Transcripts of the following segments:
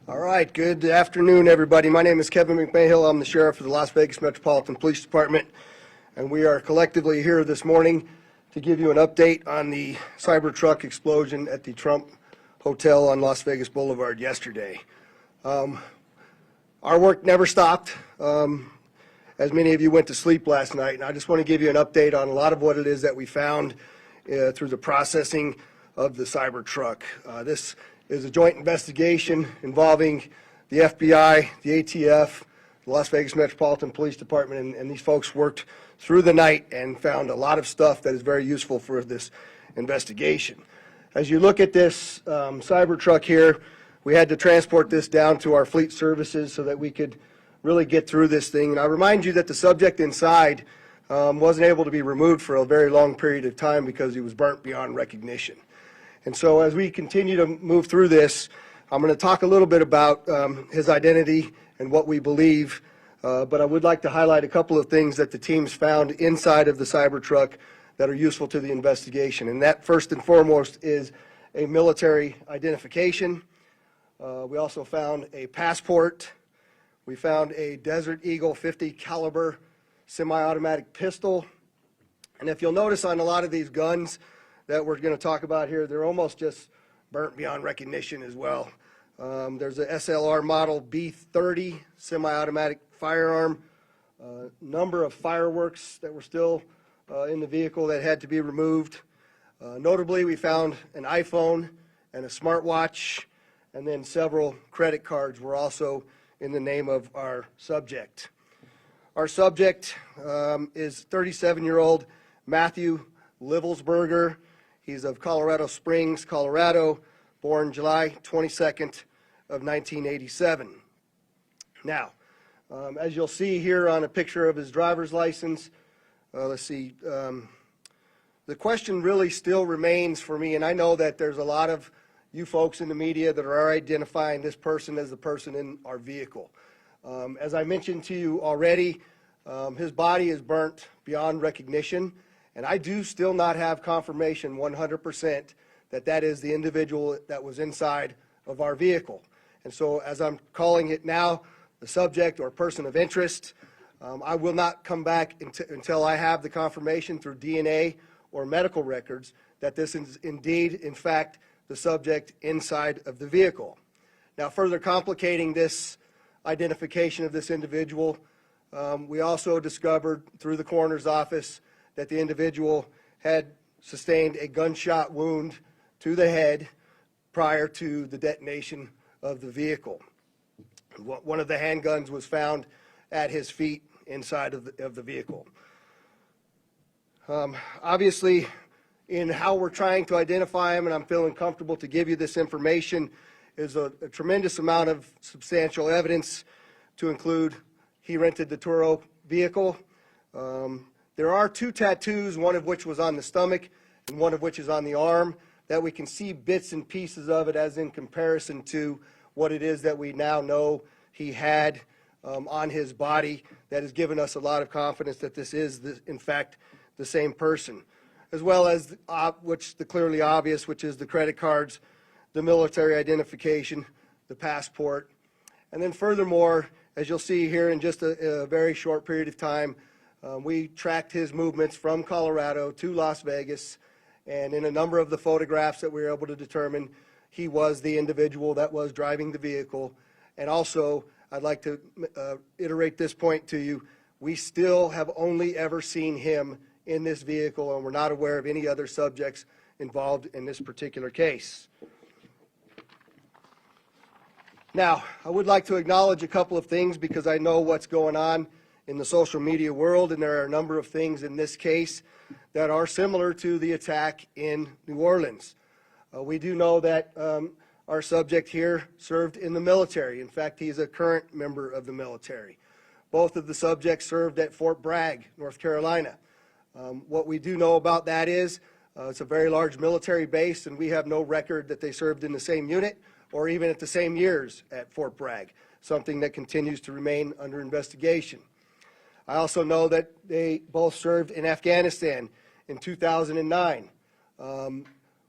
All right, good afternoon, everybody. My name is Kevin McMahill. I'm the sheriff of the Las Vegas Metropolitan Police Department, and we are collectively here this morning to give you an update on the Cybertruck explosion at the Trump Hotel on Las Vegas Boulevard yesterday. Our work never stopped. As many of you went to sleep last night, and I just want to give you an update on a lot of what it is that we found through the processing of the Cybertruck. This is a joint investigation involving the FBI, the ATF, the Las Vegas Metropolitan Police Department, and these folks worked through the night and found a lot of stuff that is very useful for this investigation. As you look at this Cybertruck here, we had to transport this down to our fleet services so that we could really get through this thing. And I remind you that the subject inside wasn't able to be removed for a very long period of time because he was burnt beyond recognition. And so as we continue to move through this, I'm going to talk a little bit about his identity and what we believe, but I would like to highlight a couple of things that the teams found inside of the Cybertruck that are useful to the investigation. And that, first and foremost, is a military identification. We also found a passport. We found a Desert Eagle 50 caliber semi-automatic pistol. And if you'll notice on a lot of these guns that we're going to talk about here, they're almost just burnt beyond recognition as well. There's a SLR model B30 semi-automatic firearm, number of fireworks that were still in the vehicle that had to be removed. Notably, we found an iPhone and a smartwatch, and then several credit cards were also in the name of our subject. Our subject is 37-year-old Matthew Livelsberger. He's of Colorado Springs, Colorado, born July 22nd of 1987. Now, as you'll see here on a picture of his driver's license, let's see, the question really still remains for me, and I know that there's a lot of you folks in the media that are identifying this person as the person in our vehicle. As I mentioned to you already, his body is burnt beyond recognition, and I do still not have confirmation 100% that that is the individual that was inside of our vehicle. And so as I'm calling it now, the subject or person of interest, I will not come back until I have the confirmation through DNA or medical records that this is indeed, in fact, the subject inside of the vehicle. Now, further complicating this identification of this individual, we also discovered through the coroner's office that the individual had sustained a gunshot wound to the head prior to the detonation of the vehicle. One of the handguns was found at his feet inside of the vehicle. Obviously, in how we're trying to identify him, and I'm feeling comfortable to give you this information, is a tremendous amount of substantial evidence, to include he rented the Turo vehicle. There are 2 tattoos, one of which was on the stomach and one of which is on the arm, that we can see bits and pieces of it as in comparison to what it is that we now know he had on his body. That has given us a lot of confidence that this is, in fact, the same person. As well as the clearly obvious, which is the credit cards, the military identification, the passport. And then furthermore, as you'll see here in just a very short period of time, we tracked his movements from Colorado to Las Vegas, and in a number of the photographs that we were able to determine, he was the individual that was driving the vehicle. And also, I'd like to iterate this point to you, we still have only ever seen him in this vehicle, and we're not aware of any other subjects involved in this particular case. Now, I would like to acknowledge a couple of things because I know what's going on in the social media world, and there are a number of things in this case that are similar to the attack in New Orleans. We do know that our subject here served in the military. In fact, he's a current member of the military. Both of the subjects served at Fort Bragg, North Carolina. What we do know about that is it's a very large military base, and we have no record that they served in the same unit or even at the same years at Fort Bragg, something that continues to remain under investigation. I also know that they both served in Afghanistan in 2009.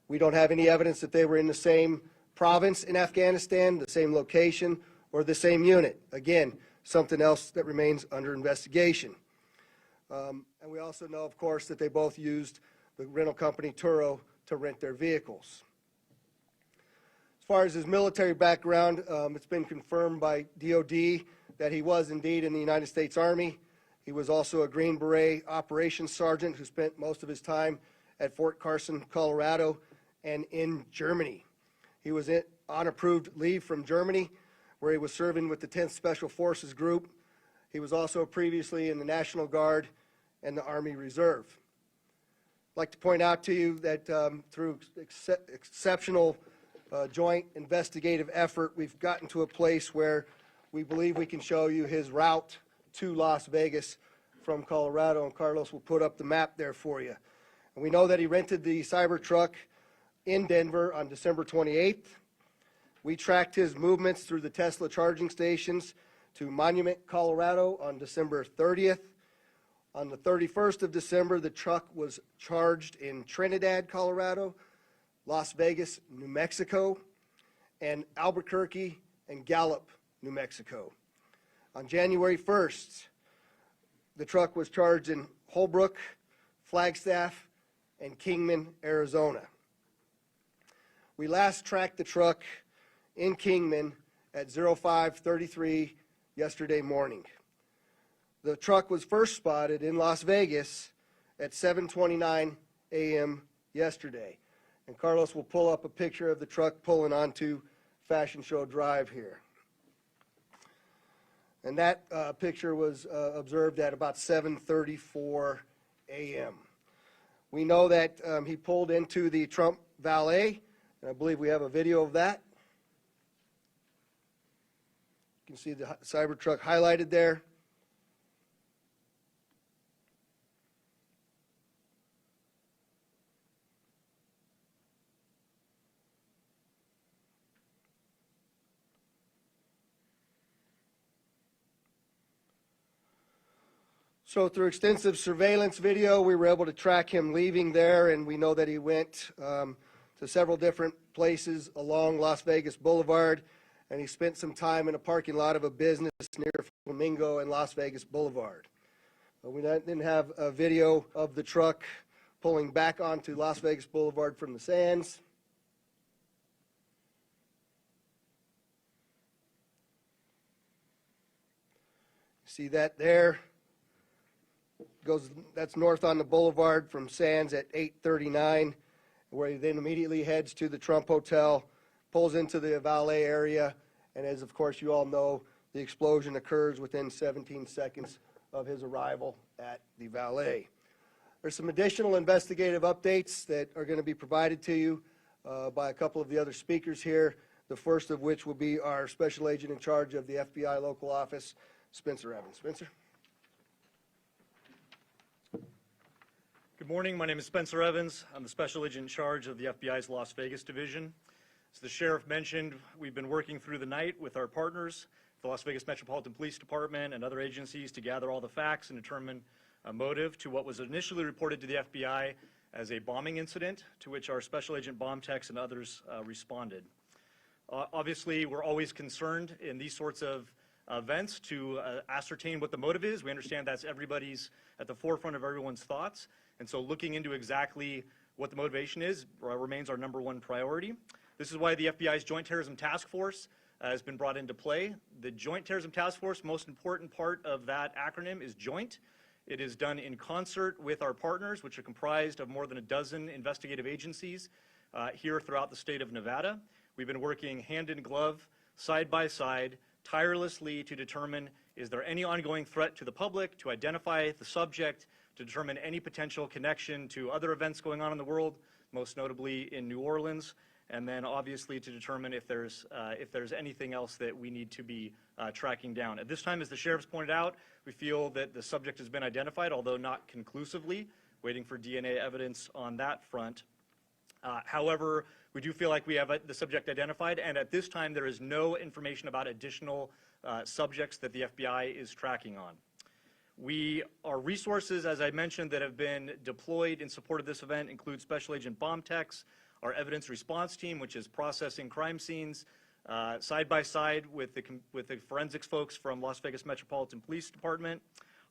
We don't have any evidence that they were in the same province in Afghanistan, the same location, or the same unit. Again, something else that remains under investigation. And we also know, of course, that they both used the rental company Turo to rent their vehicles. As far as his military background, it's been confirmed by DOD that he was indeed in the United States Army. He was also a Green Beret operations sergeant who spent most of his time at Fort Carson, Colorado, and in Germany. He was on approved leave from Germany, where he was serving with the 10th Special Forces Group. He was also previously in the National Guard and the Army Reserve. I'd like to point out to you that through exceptional joint investigative effort, we've gotten to a place where we believe we can show you his route to Las Vegas from Colorado, and Carlos will put up the map there for you. And we know that he rented the Cybertruck in Denver on December 28th. We tracked his movements through the Tesla charging stations to Monument, Colorado on December 30th. On the 31st of December, the truck was charged in Trinidad, Colorado, Las Vegas, New Mexico, and Albuquerque and Gallup, New Mexico. On January 1st, the truck was charged in Holbrook, Flagstaff, and Kingman, Arizona. We last tracked the truck in Kingman at 05:33 yesterday morning. The truck was first spotted in Las Vegas at 7:29 a.m. yesterday. And Carlos will pull up a picture of the truck pulling onto Fashion Show Drive here. And that picture was observed at about 7:34 a.m. We know that he pulled into the Trump Valet, and I believe we have a video of that. You can see the Cybertruck highlighted there. So through extensive surveillance video, we were able to track him leaving there, and we know that he went to several different places along Las Vegas Boulevard, and he spent some time in a parking lot of a business near Flamingo and Las Vegas Boulevard. We then have a video of the truck pulling back onto Las Vegas Boulevard from the sands. See that there? That's north on the boulevard from Sands at 8:39, where he then immediately heads to the Trump Hotel, pulls into the valet area, and as of course you all know, the explosion occurs within 17 seconds of his arrival at the valet. There's some additional investigative updates that are going to be provided to you by a couple of the other speakers here, the first of which will be our special agent in charge of the FBI local office, Spencer Evans. Spencer? Good morning. My name is Spencer Evans. I'm the special agent in charge of the FBI's Las Vegas division. As the sheriff mentioned, we've been working through the night with our partners, the Las Vegas Metropolitan Police Department and other agencies, to gather all the facts and determine a motive to what was initially reported to the FBI as a bombing incident, to which our special agent bomb techs and others responded. Obviously, we're always concerned in these sorts of events to ascertain what the motive is. We understand that's at the forefront of everyone's thoughts. And so looking into exactly what the motivation is remains our number one priority. This is why the FBI's Joint Terrorism Task Force has been brought into play. The Joint Terrorism Task Force, most important part of that acronym is joint. It is done in concert with our partners, which are comprised of more than a dozen investigative agencies here throughout the state of Nevada. We've been working hand in glove, side by side, tirelessly to determine, is there any ongoing threat to the public, to identify the subject, to determine any potential connection to other events going on in the world, most notably in New Orleans, and then obviously to determine if there's anything else that we need to be tracking down. At this time, as the sheriff's pointed out, we feel that the subject has been identified, although not conclusively, waiting for DNA evidence on that front. However, we do feel like we have the subject identified, and at this time there is no information about additional subjects that the FBI is tracking on. Our resources, as I mentioned, that have been deployed in support of this event include Special Agent bomb techs, our evidence response team, which is processing crime scenes, side by side with the forensics folks from Las Vegas Metropolitan Police Department,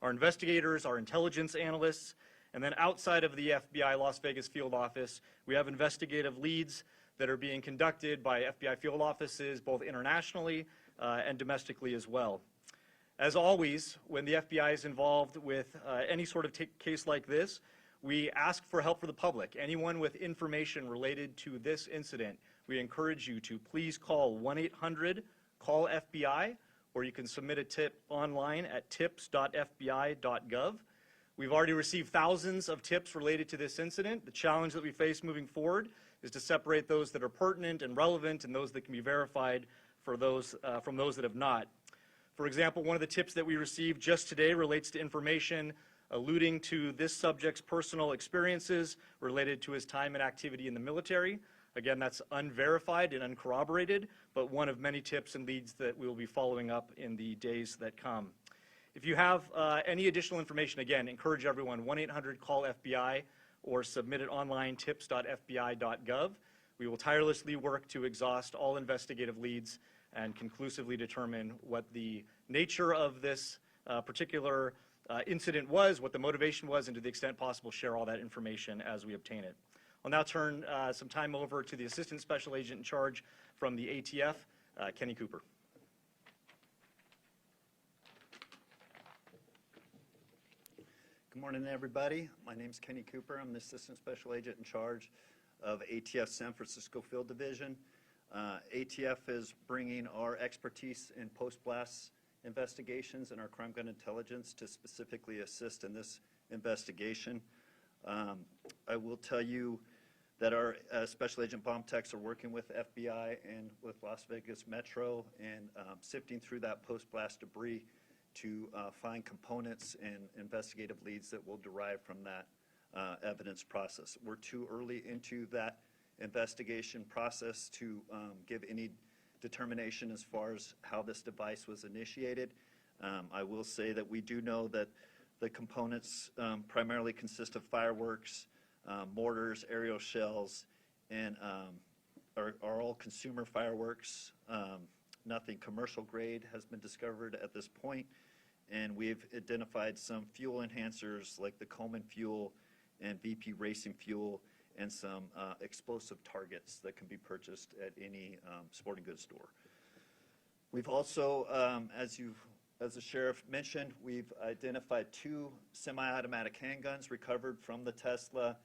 our investigators, our intelligence analysts, and then outside of the FBI Las Vegas field office, we have investigative leads that are being conducted by FBI field offices both internationally and domestically as well. As always, when the FBI is involved with any sort of case like this, we ask for help for the public. Anyone with information related to this incident, we encourage you to please call 1-800-CALL-FBI, or you can submit a tip online at tips.fbi.gov. We've already received thousands of tips related to this incident. The challenge that we face moving forward is to separate those that are pertinent and relevant and those that can be verified from those that have not. For example, one of the tips that we received just today relates to information alluding to this subject's personal experiences related to his time and activity in the military. Again, that's unverified and uncorroborated, but one of many tips and leads that we will be following up in the days that come. If you have any additional information, again, encourage everyone, 1-800-CALL-FBI or submit it online, tips.fbi.gov. We will tirelessly work to exhaust all investigative leads and conclusively determine what the nature of this particular incident was, what the motivation was, and to the extent possible, share all that information as we obtain it. I'll now turn some time over to the Assistant Special Agent in charge from the ATF, Kenny Cooper. Good morning, everybody. My name is Kenny Cooper. I'm the Assistant Special Agent in charge of ATF San Francisco Field Division. ATF is bringing our expertise in post-blast investigations and our crime gun intelligence to specifically assist in this investigation. I will tell you that our Special Agent bomb techs are working with FBI and with Las Vegas Metro and sifting through that post-blast debris to find components and investigative leads that will derive from that evidence process. We're too early into that investigation process to give any determination as far as how this device was initiated. I will say that we do know that the components primarily consist of fireworks, mortars, aerial shells, and are all consumer fireworks. Nothing commercial grade has been discovered at this point, and we've identified some fuel enhancers like the Coleman fuel and VP racing fuel and some explosive targets that can be purchased at any sporting goods store. We've also, as the sheriff mentioned, we've identified 2 semi-automatic handguns recovered from the Tesla.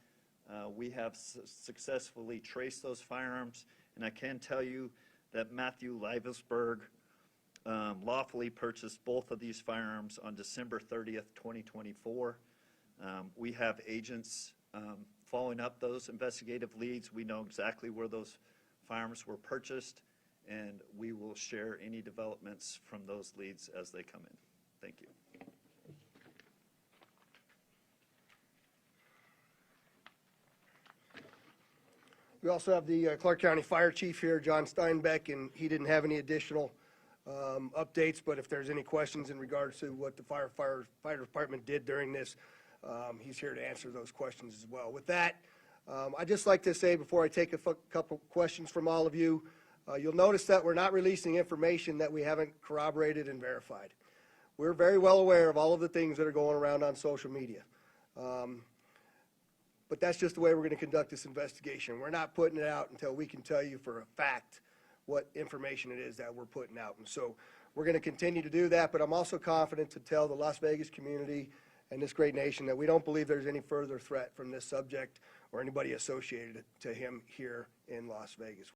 We have successfully traced those firearms, and I can tell you that Matthew Livelsberger lawfully purchased both of these firearms on December 30th, 2024. We have agents following up those investigative leads. We know exactly where those firearms were purchased, and we will share any developments from those leads as they come in. Thank you. We also have the Clark County Fire Chief here, John Steinbeck, and he didn't have any additional updates, but if there's any questions in regards to what the fire department did during this, he's here to answer those questions as well. With that, I'd just like to say before I take a couple questions from all of you, you'll notice that we're not releasing information that we haven't corroborated and verified. We're very well aware of all of the things that are going around on social media. But that's just the way we're going to conduct this investigation. We're not putting it out until we can tell you for a fact what information it is that we're putting out. And so we're going to continue to do that, but I'm also confident to tell the Las Vegas community and this great nation that we don't believe there's any further threat from this subject or anybody associated to him here in Las Vegas.